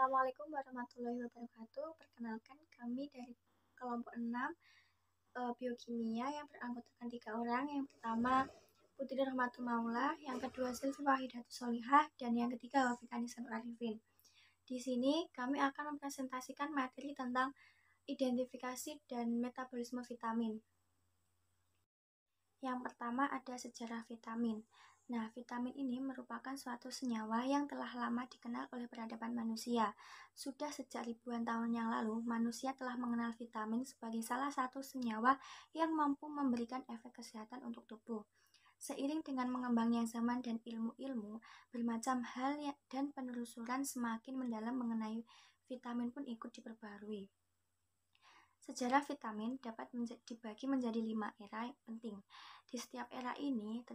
Assalamualaikum warahmatullahi wabarakatuh. Perkenalkan kami dari kelompok 6 biokimia yang beranggotakan 3 orang. Yang pertama Putri Rahmatul Maula, yang kedua Sylvi Wahidatus Solihah, dan yang ketiga Wafik Anisanur Arifin. Di sini kami akan mempresentasikan materi tentang identifikasi dan metabolisme vitamin. Yang pertama ada sejarah vitamin. Nah, vitamin ini merupakan suatu senyawa yang telah lama dikenal oleh peradaban manusia. Sudah sejak ribuan tahun yang lalu, manusia telah mengenal vitamin sebagai salah satu senyawa yang mampu memberikan efek kesehatan untuk tubuh. Seiring dengan mengembangnya zaman dan ilmu-ilmu, bermacam hal dan penelusuran semakin mendalam mengenai vitamin pun ikut diperbarui. Sejarah vitamin dapat dibagi menjadi 5 era penting. Di setiap era ini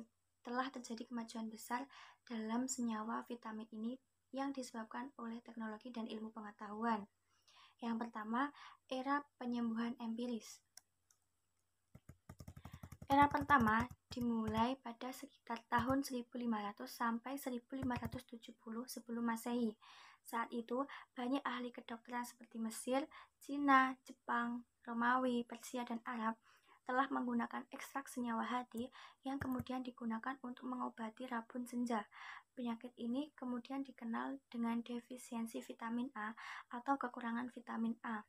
telah terjadi kemajuan besar dalam senyawa vitamin ini yang disebabkan oleh teknologi dan ilmu pengetahuan. Yang pertama, era penyembuhan empiris. Era pertama dimulai pada sekitar tahun 1500 sampai 1570 sebelum Masehi. Saat itu, banyak ahli kedokteran seperti Mesir, Cina, Jepang, Romawi, Persia, dan Arab telah menggunakan ekstrak senyawa hati yang kemudian digunakan untuk mengobati rabun senja. Penyakit ini kemudian dikenal dengan defisiensi vitamin A atau kekurangan vitamin A.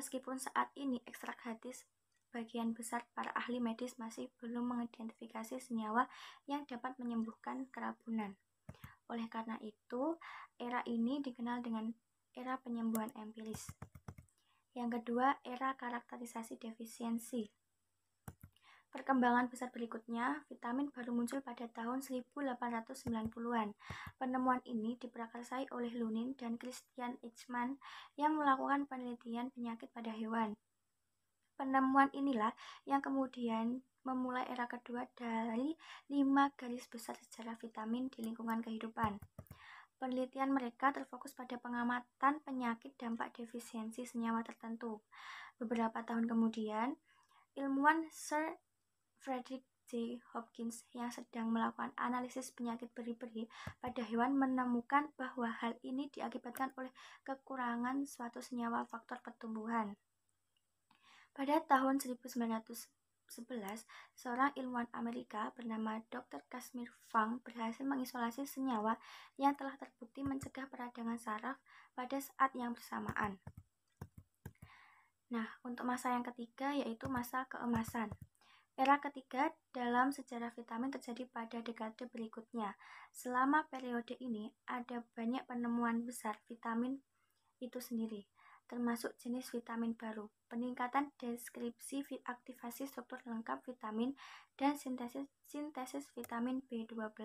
Meskipun saat ini ekstrak hati bagian besar para ahli medis masih belum mengidentifikasi senyawa yang dapat menyembuhkan kerabunan. Oleh karena itu, era ini dikenal dengan era penyembuhan empiris. Yang kedua, era karakterisasi defisiensi. Perkembangan besar berikutnya, vitamin baru muncul pada tahun 1890-an. Penemuan ini diprakarsai oleh Lunin dan Christian Eichmann yang melakukan penelitian penyakit pada hewan. Penemuan inilah yang kemudian memulai era kedua dari 5 garis besar sejarah vitamin di lingkungan kehidupan. Penelitian mereka terfokus pada pengamatan penyakit dampak defisiensi senyawa tertentu. Beberapa tahun kemudian, ilmuwan Sir Frederick J. Hopkins yang sedang melakukan analisis penyakit beri-beri pada hewan menemukan bahwa hal ini diakibatkan oleh kekurangan suatu senyawa faktor pertumbuhan. Pada tahun 1911, seorang ilmuwan Amerika bernama Dr. Casimir Fang berhasil mengisolasi senyawa yang telah terbukti mencegah peradangan saraf pada saat yang bersamaan. Nah, untuk masa yang ketiga yaitu masa keemasan. Era ketiga dalam sejarah vitamin terjadi pada dekade berikutnya. Selama periode ini, ada banyak penemuan besar vitamin itu sendiri, termasuk jenis vitamin baru, peningkatan deskripsi aktivasi struktur lengkap vitamin, dan sintesis vitamin B12.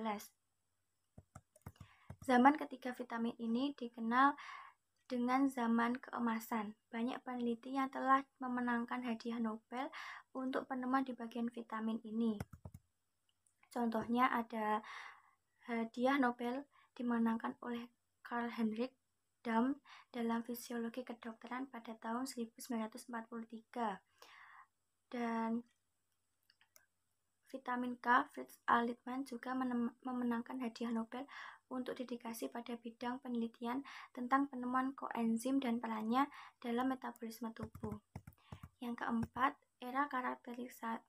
Zaman ketiga vitamin ini dikenal dengan zaman keemasan. Banyak peneliti yang telah memenangkan hadiah Nobel untuk penemuan di bagian vitamin ini. Contohnya ada hadiah Nobel dimenangkan oleh Karl Heinrich Damm dalam fisiologi kedokteran pada tahun 1943, dan vitamin K, Fritz A. Lipman juga memenangkan hadiah Nobel untuk dedikasi pada bidang penelitian tentang penemuan koenzim dan perannya dalam metabolisme tubuh. Yang keempat, era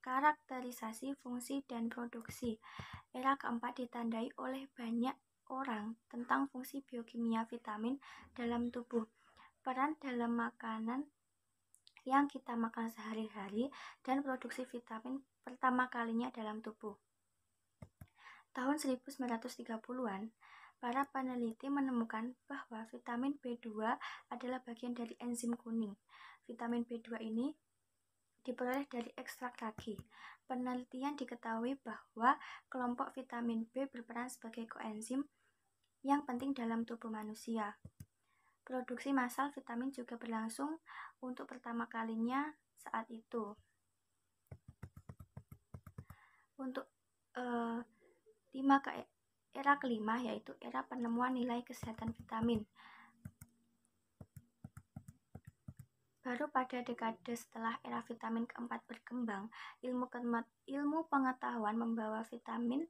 karakterisasi fungsi dan produksi. Era keempat ditandai oleh banyak orang tentang fungsi biokimia vitamin dalam tubuh, peran dalam makanan yang kita makan sehari-hari, dan produksi vitamin pertama kalinya dalam tubuh. Tahun 1930-an, para peneliti menemukan bahwa vitamin B2 adalah bagian dari enzim kuning. Vitamin B2 ini diperoleh dari ekstrak ragi. Penelitian diketahui bahwa kelompok vitamin B berperan sebagai koenzim yang penting dalam tubuh manusia. Produksi massal vitamin juga berlangsung untuk pertama kalinya saat itu. Untuk era kelima yaitu era penemuan nilai kesehatan vitamin. Baru pada dekade setelah era vitamin keempat berkembang, ilmu pengetahuan membawa vitamin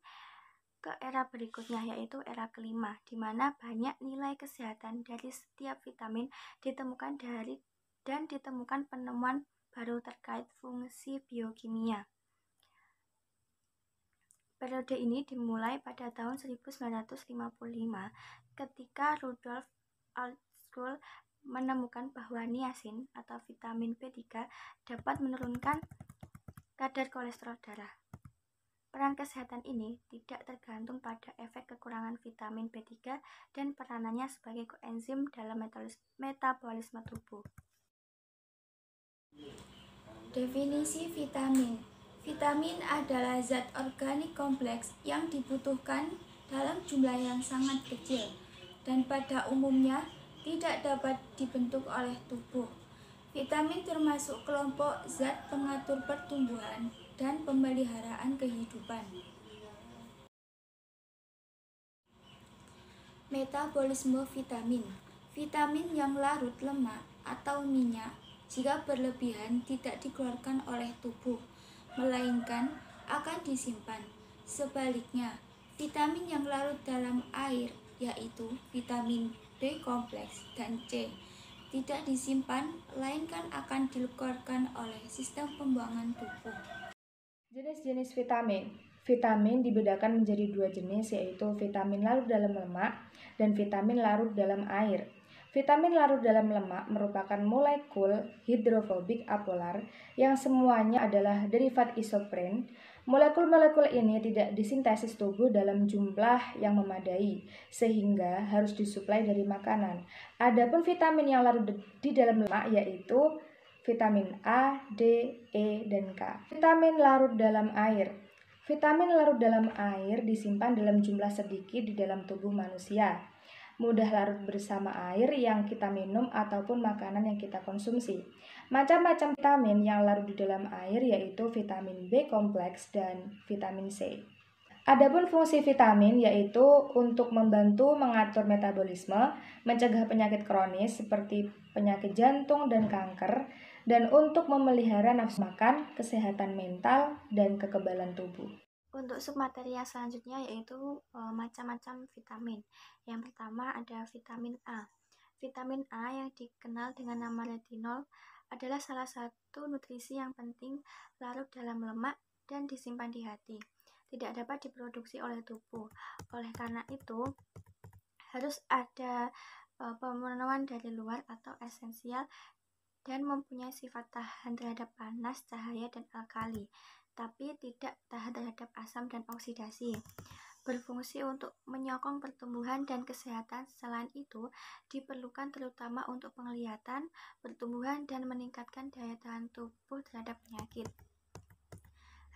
ke era berikutnya, yaitu era kelima, di mana banyak nilai kesehatan dari setiap vitamin ditemukan dan ditemukan penemuan baru terkait fungsi biokimia. Periode ini dimulai pada tahun 1955 ketika Rudolf Altschul menemukan bahwa niacin atau vitamin B3 dapat menurunkan kadar kolesterol darah. Peran kesehatan ini tidak tergantung pada efek kekurangan vitamin B3 dan peranannya sebagai koenzim dalam metabolisme tubuh. Definisi vitamin. Vitamin adalah zat organik kompleks yang dibutuhkan dalam jumlah yang sangat kecil dan pada umumnya tidak dapat dibentuk oleh tubuh. Vitamin termasuk kelompok zat pengatur pertumbuhan dan pemeliharaan kehidupan. Metabolisme vitamin. Vitamin yang larut lemak atau minyak jika berlebihan tidak dikeluarkan oleh tubuh, melainkan akan disimpan. Sebaliknya, vitamin yang larut dalam air, yaitu vitamin B kompleks dan C, tidak disimpan, melainkan akan dikeluarkan oleh sistem pembuangan tubuh. Jenis-jenis vitamin. Vitamin dibedakan menjadi dua jenis, yaitu vitamin larut dalam lemak dan vitamin larut dalam air. Vitamin larut dalam lemak merupakan molekul hidrofobik apolar yang semuanya adalah derivat isopren. Molekul-molekul ini tidak disintesis tubuh dalam jumlah yang memadai, sehingga harus disuplai dari makanan. Adapun vitamin yang larut di dalam lemak yaitu vitamin A, D, E, dan K. Vitamin larut dalam air. Vitamin larut dalam air disimpan dalam jumlah sedikit di dalam tubuh manusia. Mudah larut bersama air yang kita minum ataupun makanan yang kita konsumsi. Macam-macam vitamin yang larut di dalam air yaitu vitamin B kompleks dan vitamin C. Adapun fungsi vitamin yaitu untuk membantu mengatur metabolisme, mencegah penyakit kronis seperti penyakit jantung dan kanker, dan untuk memelihara nafsu makan, kesehatan mental, dan kekebalan tubuh. Untuk submateri yang selanjutnya yaitu macam-macam vitamin. Yang pertama ada vitamin A. Vitamin A yang dikenal dengan nama retinol adalah salah satu nutrisi yang penting larut dalam lemak dan disimpan di hati. Tidak dapat diproduksi oleh tubuh. Oleh karena itu, harus ada pemenuhan dari luar atau esensial dan mempunyai sifat tahan terhadap panas, cahaya, dan alkali, tapi tidak tahan terhadap asam dan oksidasi. Berfungsi untuk menyokong pertumbuhan dan kesehatan. Selain itu, diperlukan terutama untuk penglihatan, pertumbuhan, dan meningkatkan daya tahan tubuh terhadap penyakit.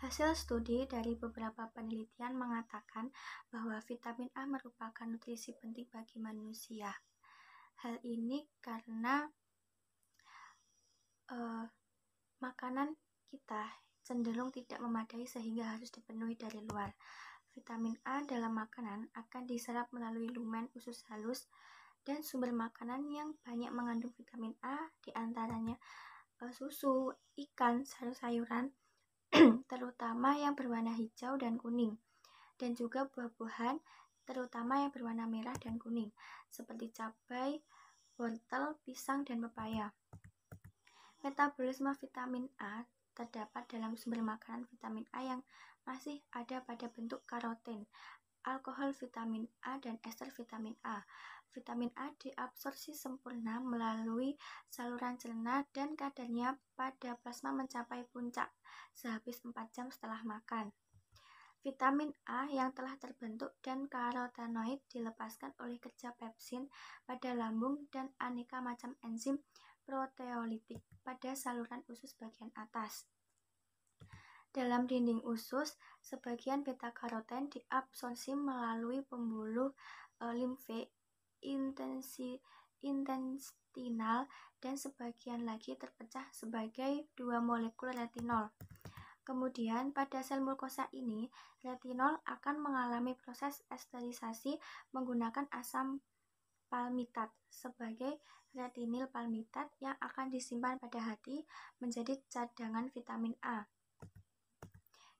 Hasil studi dari beberapa penelitian mengatakan bahwa vitamin A merupakan nutrisi penting bagi manusia. Hal ini karena makanan kita cenderung tidak memadai sehingga harus dipenuhi dari luar. Vitamin A dalam makanan akan diserap melalui lumen usus halus dan sumber makanan yang banyak mengandung vitamin A diantaranya susu, ikan, sayur-sayuran, terutama yang berwarna hijau dan kuning, dan juga buah-buahan, terutama yang berwarna merah dan kuning, seperti cabai, wortel, pisang, dan pepaya. Metabolisme vitamin A terdapat dalam sumber makanan vitamin A yang masih ada pada bentuk karoten, alkohol vitamin A, dan ester vitamin A. Vitamin A diabsorpsi sempurna melalui saluran cerna dan kadarnya pada plasma mencapai puncak sehabis 4 jam setelah makan. Vitamin A yang telah terbentuk dan karotenoid dilepaskan oleh kerja pepsin pada lambung dan aneka macam enzim proteolitik pada saluran usus bagian atas. Dalam dinding usus, sebagian beta-karoten diabsorpsi melalui pembuluh limfe intestinal dan sebagian lagi terpecah sebagai 2 molekul retinol. Kemudian pada sel mukosa ini, retinol akan mengalami proses esterisasi menggunakan asam palmitat sebagai retinil palmitat yang akan disimpan pada hati menjadi cadangan vitamin A.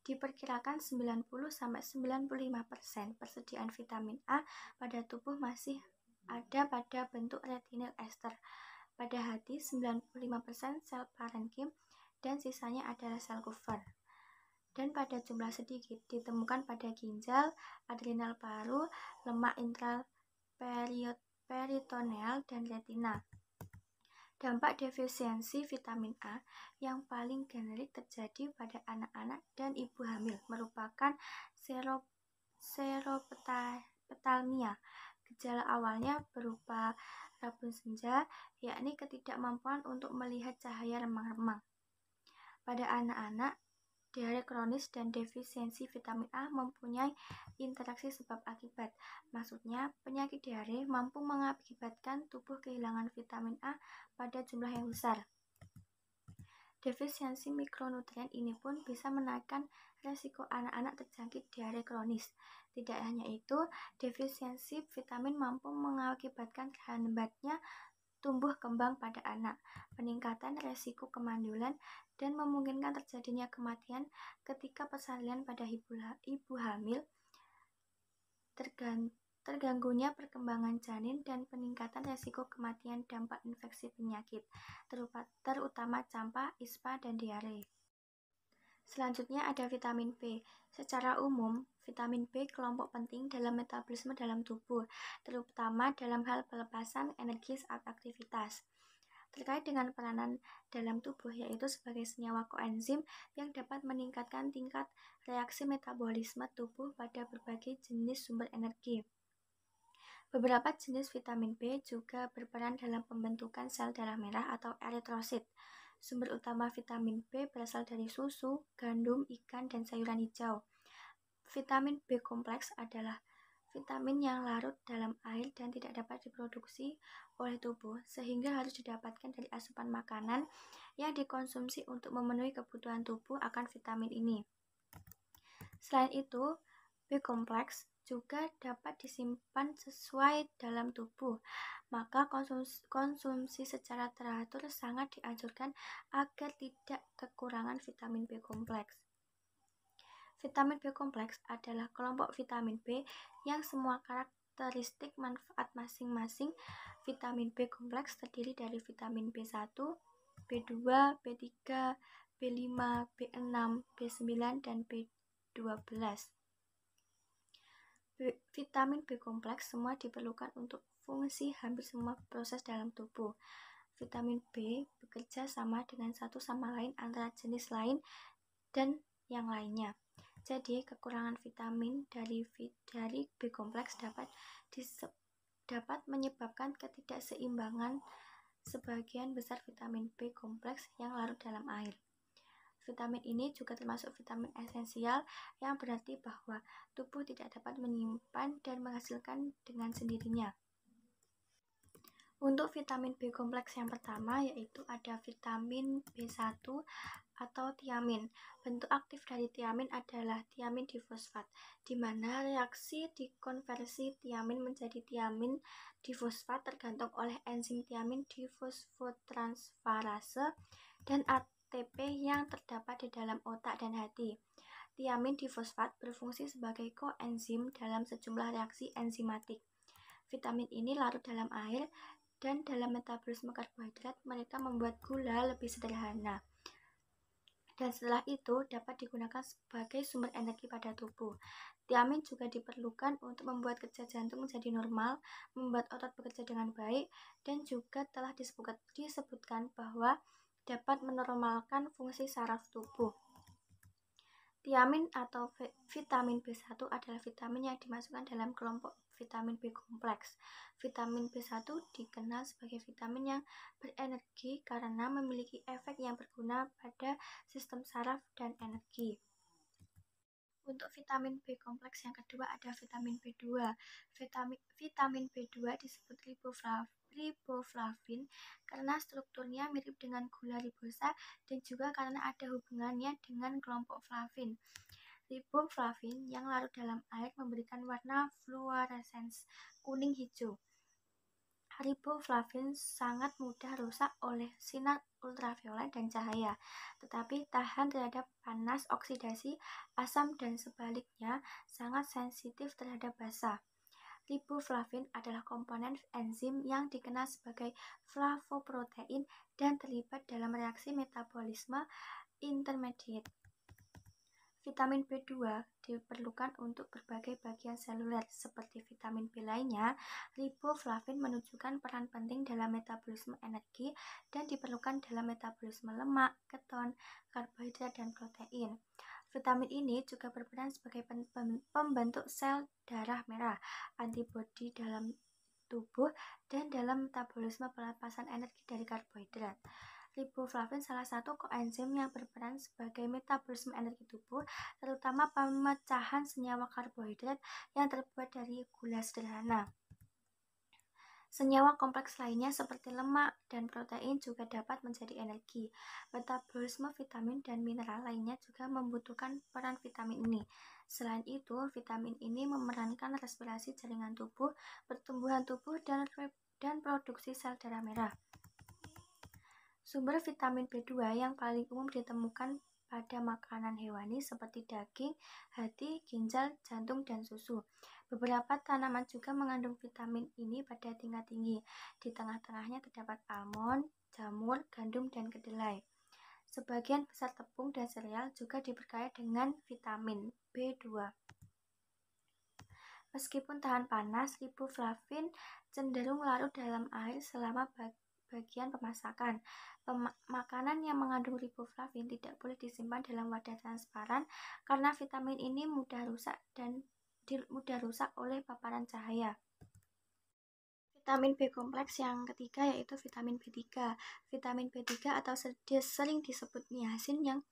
Diperkirakan 90-95% persediaan vitamin A pada tubuh masih ada pada bentuk retinol ester. Pada hati 95% sel parenkim dan sisanya adalah sel Kupffer. Dan pada jumlah sedikit ditemukan pada ginjal, adrenal paru, lemak intraperitoneal, dan retina. Dampak defisiensi vitamin A yang paling generik terjadi pada anak-anak dan ibu hamil merupakan seropetalmia. Gejala awalnya berupa rabun senja, yakni ketidakmampuan untuk melihat cahaya remang-remang. Pada anak-anak, diare kronis dan defisiensi vitamin A mempunyai interaksi sebab akibat. Maksudnya, penyakit diare mampu mengakibatkan tubuh kehilangan vitamin A pada jumlah yang besar. Defisiensi mikronutrien ini pun bisa menaikkan resiko anak-anak terjangkit diare kronis. Tidak hanya itu, defisiensi vitamin mampu mengakibatkan hambatnya tumbuh kembang pada anak, peningkatan resiko kemandulan, dan memungkinkan terjadinya kematian ketika persalinan pada ibu hamil, terganggunya perkembangan janin, dan peningkatan resiko kematian dampak infeksi penyakit, terutama campak, ispa, dan diare. Selanjutnya ada vitamin B. Secara umum, vitamin B kelompok penting dalam metabolisme dalam tubuh, terutama dalam hal pelepasan energi saat aktivitas. Terkait dengan peranan dalam tubuh, yaitu sebagai senyawa koenzim yang dapat meningkatkan tingkat reaksi metabolisme tubuh pada berbagai jenis sumber energi. Beberapa jenis vitamin B juga berperan dalam pembentukan sel darah merah atau eritrosit. Sumber utama vitamin B berasal dari susu, gandum, ikan, dan sayuran hijau. Vitamin B kompleks adalah vitamin yang larut dalam air dan tidak dapat diproduksi oleh tubuh, sehingga harus didapatkan dari asupan makanan yang dikonsumsi untuk memenuhi kebutuhan tubuh akan vitamin ini. Selain itu, B kompleks juga dapat disimpan sesuai dalam tubuh, maka konsumsi secara teratur sangat dianjurkan agar tidak kekurangan vitamin B kompleks. Vitamin B kompleks adalah kelompok vitamin B yang semua karakteristik manfaat masing-masing. Vitamin B kompleks terdiri dari vitamin B1, B2, B3, B5, B6, B9, dan B12. Vitamin B kompleks semua diperlukan untuk fungsi hampir semua proses dalam tubuh. Vitamin B bekerja sama dengan satu sama lain antara jenis lain dan yang lainnya. Jadi, kekurangan vitamin dari B kompleks dapat menyebabkan ketidakseimbangan sebagian besar vitamin B kompleks yang larut dalam air. Vitamin ini juga termasuk vitamin esensial, yang berarti bahwa tubuh tidak dapat menyimpan dan menghasilkan dengan sendirinya. Untuk vitamin B kompleks yang pertama yaitu ada vitamin B1 atau tiamin. Bentuk aktif dari tiamin adalah tiamin difosfat, di mana reaksi dikonversi tiamin menjadi tiamin difosfat tergantung oleh enzim tiamin difosfotransferase dan ATP yang terdapat di dalam otak dan hati. Tiamin difosfat berfungsi sebagai koenzim dalam sejumlah reaksi enzimatik. Vitamin ini larut dalam air, dan dalam metabolisme karbohidrat mereka membuat gula lebih sederhana. Dan setelah itu dapat digunakan sebagai sumber energi pada tubuh. Tiamin juga diperlukan untuk membuat kerja jantung menjadi normal, membuat otot bekerja dengan baik, dan juga telah disebutkan bahwa dapat menormalkan fungsi saraf tubuh. Tiamin atau vitamin B1 adalah vitamin yang dimasukkan dalam kelompok vitamin B kompleks. Vitamin B1 dikenal sebagai vitamin yang berenergi karena memiliki efek yang berguna pada sistem saraf dan energi. Untuk vitamin B kompleks yang kedua ada vitamin B2. Vitamin B2 disebut riboflavin karena strukturnya mirip dengan gula ribosa dan juga karena ada hubungannya dengan kelompok flavin. Riboflavin yang larut dalam air memberikan warna fluoresens kuning hijau. Riboflavin sangat mudah rusak oleh sinar ultraviolet dan cahaya, tetapi tahan terhadap panas, oksidasi, asam, dan sebaliknya sangat sensitif terhadap basa. Riboflavin adalah komponen enzim yang dikenal sebagai flavoprotein dan terlibat dalam reaksi metabolisme intermediate. Vitamin B2 diperlukan untuk berbagai bagian seluler seperti vitamin B lainnya. Riboflavin menunjukkan peran penting dalam metabolisme energi dan diperlukan dalam metabolisme lemak, keton, karbohidrat, dan protein. Vitamin ini juga berperan sebagai pembentuk sel darah merah, antibodi dalam tubuh, dan dalam metabolisme pelepasan energi dari karbohidrat. Riboflavin salah satu koenzim yang berperan sebagai metabolisme energi tubuh, terutama pemecahan senyawa karbohidrat yang terbuat dari gula sederhana. Senyawa kompleks lainnya seperti lemak dan protein juga dapat menjadi energi. Metabolisme vitamin dan mineral lainnya juga membutuhkan peran vitamin ini. Selain itu, vitamin ini memerankan respirasi jaringan tubuh, pertumbuhan tubuh, dan produksi sel darah merah. Sumber vitamin B2 yang paling umum ditemukan pada makanan hewani seperti daging, hati, ginjal, jantung, dan susu. Beberapa tanaman juga mengandung vitamin ini pada tingkat tinggi. Di tengah-tengahnya terdapat almond, jamur, gandum, dan kedelai. Sebagian besar tepung dan sereal juga diberkaya dengan vitamin B2. Meskipun tahan panas, riboflavin cenderung larut dalam air selama bagian pemasakan. Makanan yang mengandung riboflavin tidak boleh disimpan dalam wadah transparan karena vitamin ini mudah rusak oleh paparan cahaya. Vitamin B kompleks yang ketiga yaitu vitamin B3. Vitamin B3 atau sering disebut niacin yang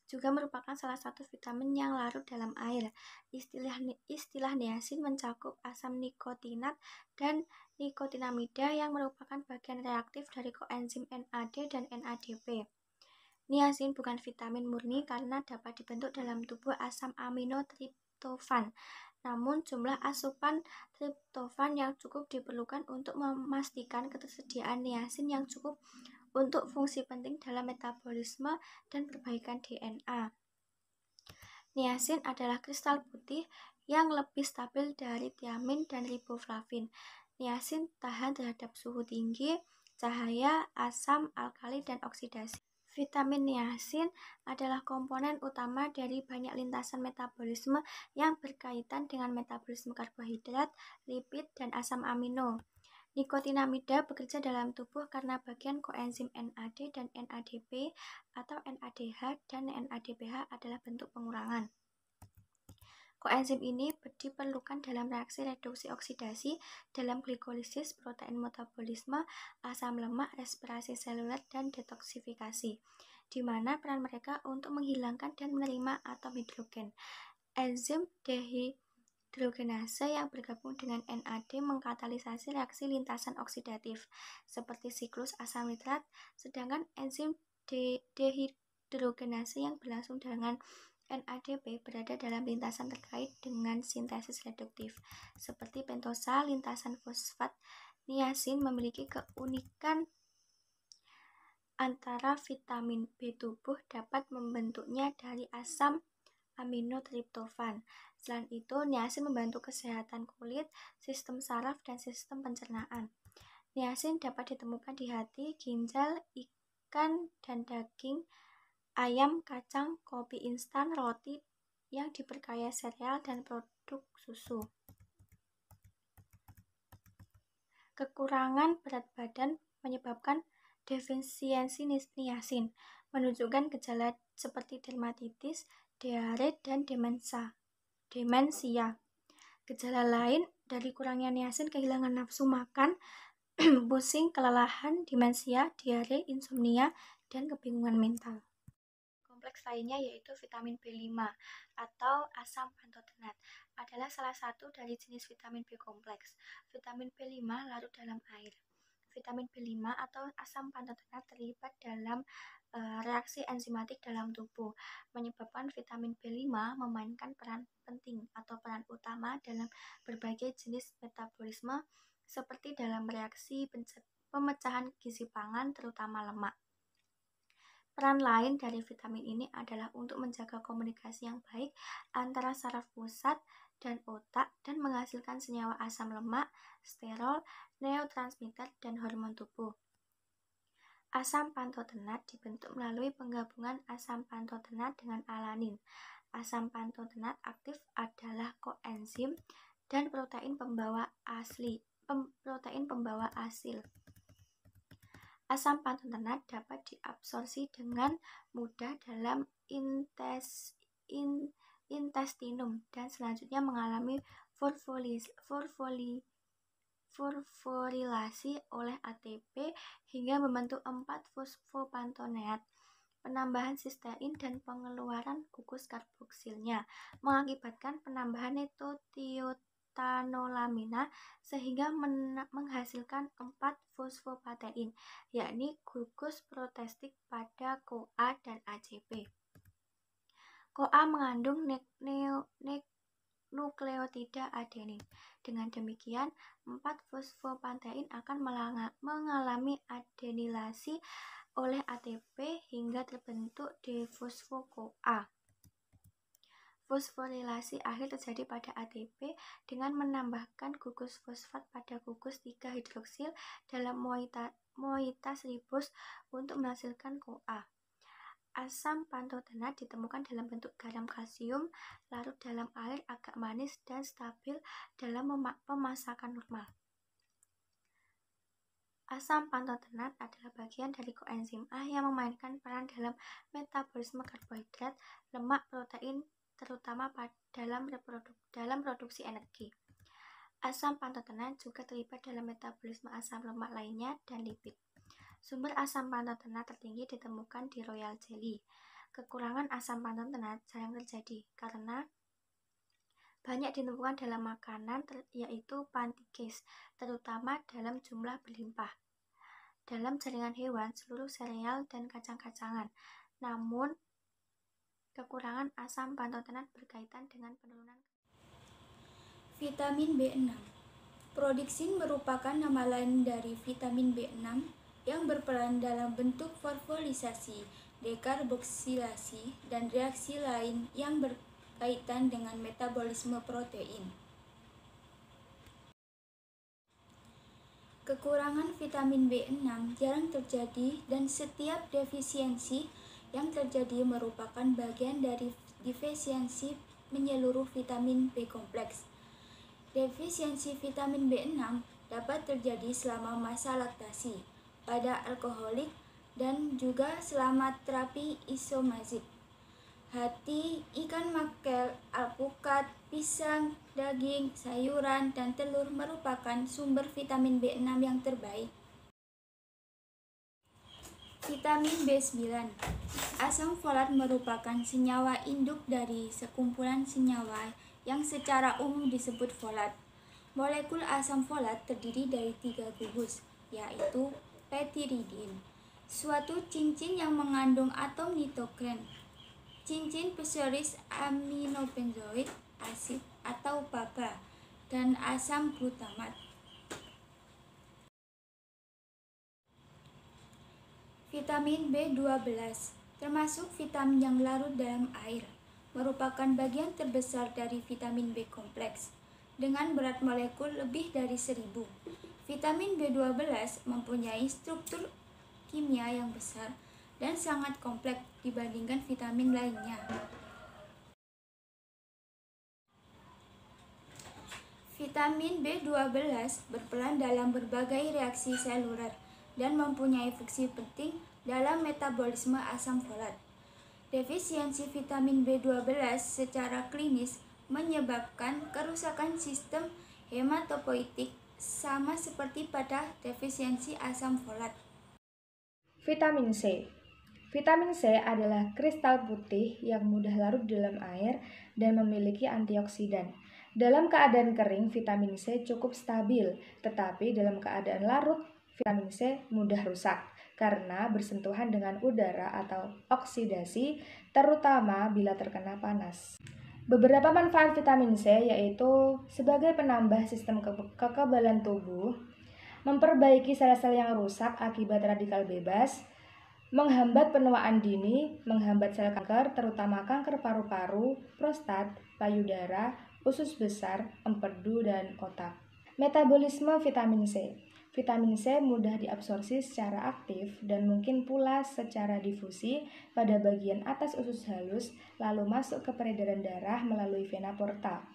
juga merupakan salah satu vitamin yang larut dalam air. Istilah niacin mencakup asam nikotinat dan nikotinamida yang merupakan bagian reaktif dari koenzim NAD dan NADP. Niacin bukan vitamin murni karena dapat dibentuk dalam tubuh asam amino triptofan. Namun jumlah asupan triptofan yang cukup diperlukan untuk memastikan ketersediaan niacin yang cukup untuk fungsi penting dalam metabolisme dan perbaikan DNA. Niacin adalah kristal putih yang lebih stabil dari tiamin dan riboflavin. Niacin tahan terhadap suhu tinggi, cahaya, asam, alkali, dan oksidasi. Vitamin niacin adalah komponen utama dari banyak lintasan metabolisme yang berkaitan dengan metabolisme karbohidrat, lipid, dan asam amino. Nikotinamida bekerja dalam tubuh karena bagian koenzim NAD dan NADP atau NADH dan NADPH adalah bentuk pengurangan. Koenzim ini diperlukan dalam reaksi reduksi oksidasi, dalam glikolisis, protein metabolisme, asam lemak, respirasi seluler, dan detoksifikasi, di mana peran mereka untuk menghilangkan dan menerima atom hidrogen. Enzim dehidrogenase yang bergabung dengan NAD mengkatalisasi reaksi lintasan oksidatif seperti siklus asam nitrat, sedangkan enzim dehidrogenase yang berlangsung dengan NADP berada dalam lintasan terkait dengan sintesis reduktif seperti pentosa. Lintasan fosfat niacin memiliki keunikan antara vitamin B tubuh dapat membentuknya dari asam amino triptofan. Selain itu, niacin membantu kesehatan kulit, sistem saraf, dan sistem pencernaan. Niacin dapat ditemukan di hati, ginjal, ikan dan daging, ayam, kacang, kopi instan, roti yang diperkaya sereal, dan produk susu. Kekurangan berat badan menyebabkan defisiensi niacin, menunjukkan gejala seperti dermatitis, diare, dan demensia. Gejala lain dari kurangnya niacin kehilangan nafsu makan, pusing, kelelahan, demensia, diare, insomnia, dan kebingungan mental. Kompleks lainnya yaitu vitamin B5 atau asam pantotenat adalah salah satu dari jenis vitamin B kompleks. Vitamin B5 larut dalam air. Vitamin B5 atau asam pantotenat terlibat dalam reaksi enzimatik dalam tubuh, menyebabkan vitamin B5 memainkan peran penting atau peran utama dalam berbagai jenis metabolisme seperti dalam reaksi pemecahan gizi pangan terutama lemak. Peran lain dari vitamin ini adalah untuk menjaga komunikasi yang baik antara saraf pusat dan otak dan menghasilkan senyawa asam lemak, sterol, neurotransmitter, dan hormon tubuh. Asam pantotenat dibentuk melalui penggabungan asam pantotenat dengan alanin. Asam pantotenat aktif adalah koenzim dan protein pembawa asil. Asam pantotenat dapat diabsorpsi dengan mudah dalam intestinum dan selanjutnya mengalami fosforilasi oleh ATP hingga membentuk 4-fosfopantotenat. Penambahan sistein dan pengeluaran gugus karboksilnya mengakibatkan penambahan tiotianolamina sehingga menghasilkan 4-fosfopatein, yakni gugus protestik pada CoA dan ACP. CoA mengandung nukleotida adenin. Dengan demikian, 4-fosfopatein akan mengalami adenilasi oleh ATP hingga terbentuk D-fosfo-CoA. Fosforilasi akhir terjadi pada ATP dengan menambahkan gugus fosfat pada gugus 3-hidroksil dalam moitas ribos untuk menghasilkan CoA. Asam pantotenat ditemukan dalam bentuk garam kalsium larut dalam air agak manis dan stabil dalam pemasakan normal. Asam pantotenat adalah bagian dari koenzim A yang memainkan peran dalam metabolisme karbohidrat, lemak, protein, terutama dalam produksi energi. Asam pantotenat juga terlibat dalam metabolisme asam lemak lainnya dan lipid. Sumber asam pantotenat tertinggi ditemukan di royal jelly. Kekurangan asam pantotenat jarang terjadi karena banyak ditemukan dalam makanan yaitu pancakes, terutama dalam jumlah berlimpah. Dalam jaringan hewan, seluruh sereal dan kacang-kacangan. Namun, kekurangan asam pantotenat berkaitan dengan penurunan Vitamin B6. Prodiksin merupakan nama lain dari vitamin B6 yang berperan dalam bentuk fosforisasi, dekarboksilasi, dan reaksi lain yang berkaitan dengan metabolisme protein. Kekurangan vitamin B6 jarang terjadi dan setiap defisiensi yang terjadi merupakan bagian dari defisiensi menyeluruh vitamin B kompleks. Defisiensi vitamin B6 dapat terjadi selama masa laktasi, pada alkoholik, dan juga selama terapi isomazik. Hati, ikan makel, alpukat, pisang, daging, sayuran, dan telur merupakan sumber vitamin B6 yang terbaik. Vitamin B9. Asam folat merupakan senyawa induk dari sekumpulan senyawa yang secara umum disebut folat. Molekul asam folat terdiri dari 3 gugus, yaitu piridin, suatu cincin yang mengandung atom nitrogen, cincin pseudorubis aminobenzoik asid atau PABA, dan asam glutamat. Vitamin B12 termasuk vitamin yang larut dalam air, merupakan bagian terbesar dari vitamin B kompleks dengan berat molekul lebih dari 1000. Vitamin B12 mempunyai struktur kimia yang besar dan sangat kompleks dibandingkan vitamin lainnya. Vitamin B12 berperan dalam berbagai reaksi seluler dan mempunyai fungsi penting dalam metabolisme asam folat. Defisiensi vitamin B12 secara klinis menyebabkan kerusakan sistem hematopoietik sama seperti pada defisiensi asam folat. Vitamin C. Vitamin C adalah kristal putih yang mudah larut dalam air dan memiliki antioksidan. Dalam keadaan kering, vitamin C cukup stabil, tetapi dalam keadaan larut, vitamin C mudah rusak karena bersentuhan dengan udara atau oksidasi, terutama bila terkena panas. Beberapa manfaat vitamin C yaitu sebagai penambah sistem kekebalan tubuh, memperbaiki sel-sel yang rusak akibat radikal bebas, menghambat penuaan dini, menghambat sel kanker, terutama kanker paru-paru, prostat, payudara, usus besar, empedu, dan otak. Metabolisme vitamin C. Vitamin C mudah diabsorpsi secara aktif dan mungkin pula secara difusi pada bagian atas usus halus, lalu masuk ke peredaran darah melalui vena porta.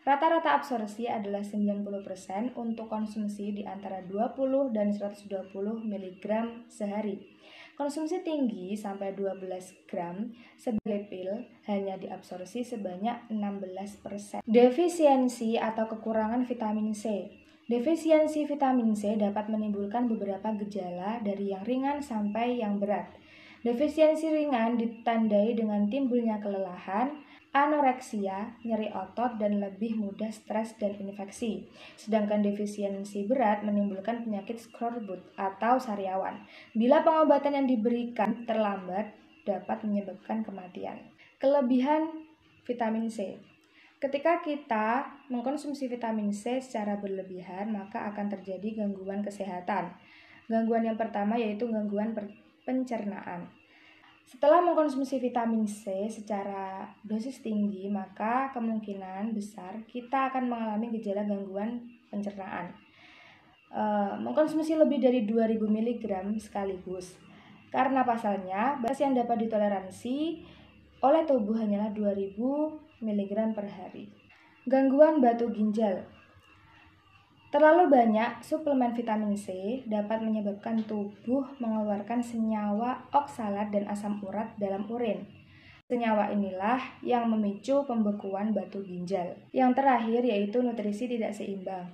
Rata-rata absorpsi adalah 90% untuk konsumsi di antara 20 dan 120 mg sehari. Konsumsi tinggi sampai 12 gram sebagai pil hanya diabsorpsi sebanyak 16%. Defisiensi atau kekurangan vitamin C. Defisiensi vitamin C dapat menimbulkan beberapa gejala dari yang ringan sampai yang berat. Defisiensi ringan ditandai dengan timbulnya kelelahan, anoreksia, nyeri otot, dan lebih mudah stres dan infeksi. Sedangkan defisiensi berat menimbulkan penyakit skorbut atau sariawan. Bila pengobatan yang diberikan terlambat, dapat menyebabkan kematian. Kelebihan vitamin C. Ketika kita mengkonsumsi vitamin C secara berlebihan, maka akan terjadi gangguan kesehatan. Gangguan yang pertama yaitu gangguan pencernaan. Setelah mengkonsumsi vitamin C secara dosis tinggi, maka kemungkinan besar kita akan mengalami gejala gangguan pencernaan. Mengkonsumsi lebih dari 2000 mg sekaligus. Karena pasalnya, batas yang dapat ditoleransi oleh tubuh hanyalah 2000 mg per hari. Gangguan batu ginjal. Terlalu banyak suplemen vitamin C dapat menyebabkan tubuh mengeluarkan senyawa oksalat dan asam urat dalam urin. Senyawa inilah yang memicu pembekuan batu ginjal. Yang terakhir yaitu nutrisi tidak seimbang.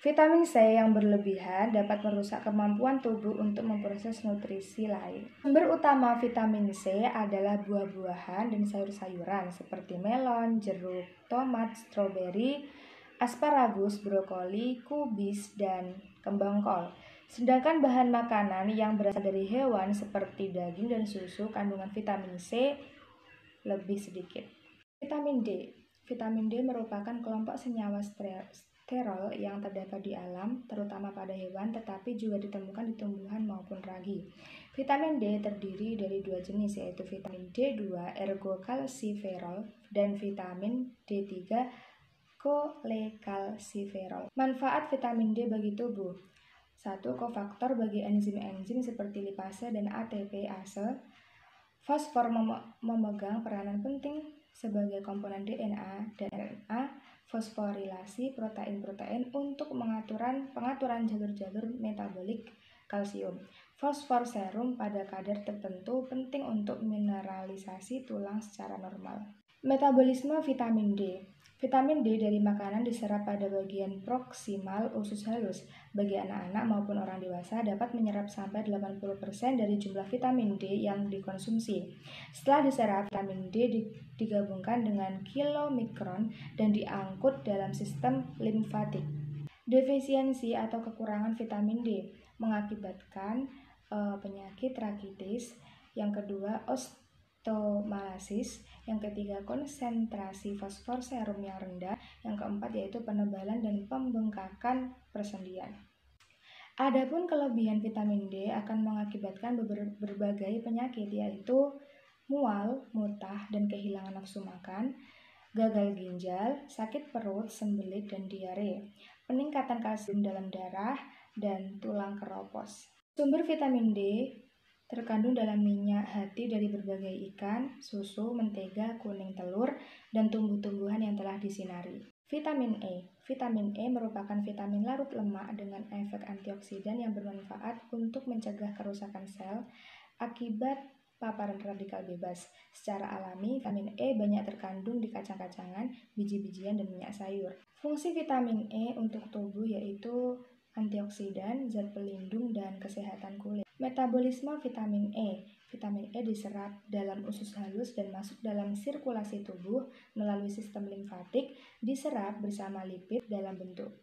Vitamin C yang berlebihan dapat merusak kemampuan tubuh untuk memproses nutrisi lain. Sumber utama vitamin C adalah buah-buahan dan sayur-sayuran seperti melon, jeruk, tomat, stroberi, asparagus, brokoli, kubis, dan kembang kol. Sedangkan bahan makanan yang berasal dari hewan seperti daging dan susu kandungan vitamin C lebih sedikit. Vitamin D. Vitamin D merupakan kelompok senyawa sterol yang terdapat di alam, terutama pada hewan, tetapi juga ditemukan di tumbuhan maupun ragi. Vitamin D terdiri dari dua jenis, yaitu vitamin D2 ergokalsiferol dan vitamin D3 kolekalsiferol. Manfaat vitamin D bagi tubuh. 1. Kofaktor bagi enzim-enzim seperti lipase dan ATPase. Fosfor memegang peranan penting sebagai komponen DNA dan RNA. Fosforilasi protein-protein untuk pengaturan jalur-jalur metabolik kalsium. Fosfor serum pada kadar tertentu penting untuk mineralisasi tulang secara normal. Metabolisme vitamin D. Vitamin D dari makanan diserap pada bagian proksimal usus halus. Bagi anak-anak maupun orang dewasa dapat menyerap sampai 80% dari jumlah vitamin D yang dikonsumsi. Setelah diserap, vitamin D digabungkan dengan kilomikron dan diangkut dalam sistem limfatik. Defisiensi atau kekurangan vitamin D mengakibatkan penyakit rakitis. Yang kedua, osteomalasis. Yang ketiga, konsentrasi fosfor serum yang rendah. Yang keempat yaitu penebalan dan pembengkakan persendian. Adapun kelebihan vitamin D akan mengakibatkan berbagai penyakit, yaitu mual, muntah, dan kehilangan nafsu makan, gagal ginjal, sakit perut, sembelit, dan diare, peningkatan kalsium dalam darah, dan tulang keropos. Sumber vitamin D terkandung dalam minyak hati dari berbagai ikan, susu, mentega, kuning telur, dan tumbuh-tumbuhan yang telah disinari. Vitamin E. Vitamin E merupakan vitamin larut lemak dengan efek antioksidan yang bermanfaat untuk mencegah kerusakan sel akibat paparan radikal bebas. Secara alami, vitamin E banyak terkandung di kacang-kacangan, biji-bijian, dan minyak sayur. Fungsi vitamin E untuk tubuh yaitu antioksidan, zat pelindung, dan kesehatan kulit. Metabolisme vitamin E. Vitamin E diserap dalam usus halus dan masuk dalam sirkulasi tubuh melalui sistem limfatik, diserap bersama lipid dalam bentuk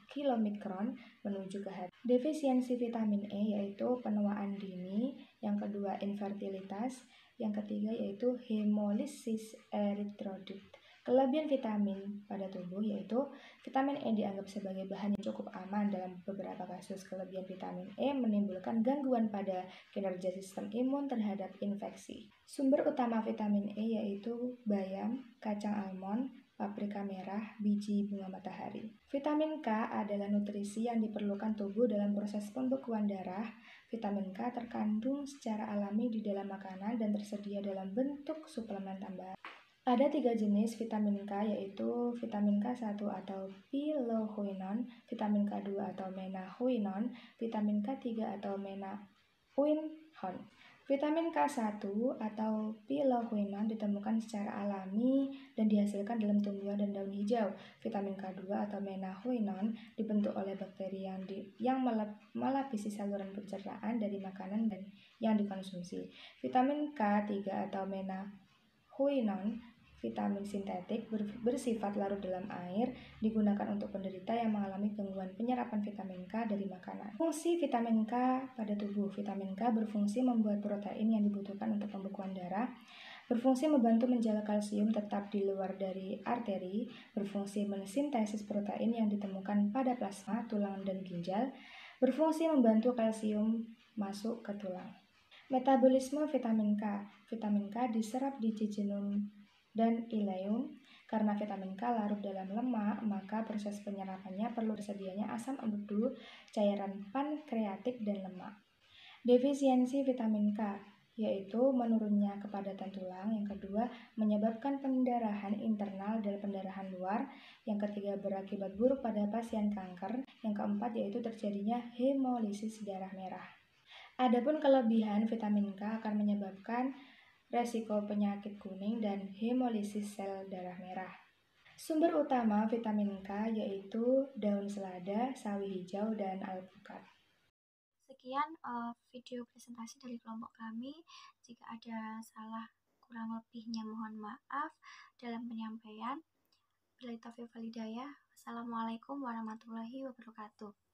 kilomikron menuju ke hati. Defisiensi vitamin E yaitu penuaan dini, yang kedua infertilitas, yang ketiga yaitu hemolisis eritrosit. Kelebihan vitamin pada tubuh yaitu vitamin E dianggap sebagai bahan yang cukup aman dalam beberapa kasus. Kelebihan vitamin E menimbulkan gangguan pada kinerja sistem imun terhadap infeksi. Sumber utama vitamin E yaitu bayam, kacang almond, paprika merah, biji bunga matahari. Vitamin K adalah nutrisi yang diperlukan tubuh dalam proses pembekuan darah. Vitamin K terkandung secara alami di dalam makanan dan tersedia dalam bentuk suplemen tambahan. Ada 3 jenis vitamin K yaitu vitamin K1 atau pilohuinon, vitamin K2 atau menahuinon, vitamin K3 atau menauinhon. Vitamin K1 atau pilohuinon ditemukan secara alami dan dihasilkan dalam tumbuhan dan daun hijau. Vitamin K2 atau menahuinon dibentuk oleh bakteri yang melapisi saluran pencernaan dari makanan dan yang dikonsumsi. Vitamin K3 atau menahuinon vitamin sintetik bersifat larut dalam air, digunakan untuk penderita yang mengalami gangguan penyerapan vitamin K dari makanan. Fungsi vitamin K pada tubuh. Vitamin K berfungsi membuat protein yang dibutuhkan untuk pembekuan darah, berfungsi membantu menjaga kalsium tetap di luar dari arteri, berfungsi mensintesis protein yang ditemukan pada plasma, tulang, dan ginjal, berfungsi membantu kalsium masuk ke tulang. Metabolisme vitamin K. Vitamin K diserap di jejunum dan ileum. Karena vitamin K larut dalam lemak, maka proses penyerapannya perlu tersedianya asam empedu, cairan pankreatik, dan lemak. Defisiensi vitamin K yaitu menurunnya kepadatan tulang, yang kedua menyebabkan pendarahan internal dan pendarahan luar, yang ketiga berakibat buruk pada pasien kanker, yang keempat yaitu terjadinya hemolisis darah merah. Adapun kelebihan vitamin K akan menyebabkan resiko penyakit kuning dan hemolisis sel darah merah. Sumber utama vitamin K yaitu daun selada, sawi hijau, dan alpukat. Sekian video presentasi dari kelompok kami. Jika ada salah kurang lebihnya mohon maaf dalam penyampaian. Billahi taufiq wal hidayah. Wassalamualaikum warahmatullahi wabarakatuh.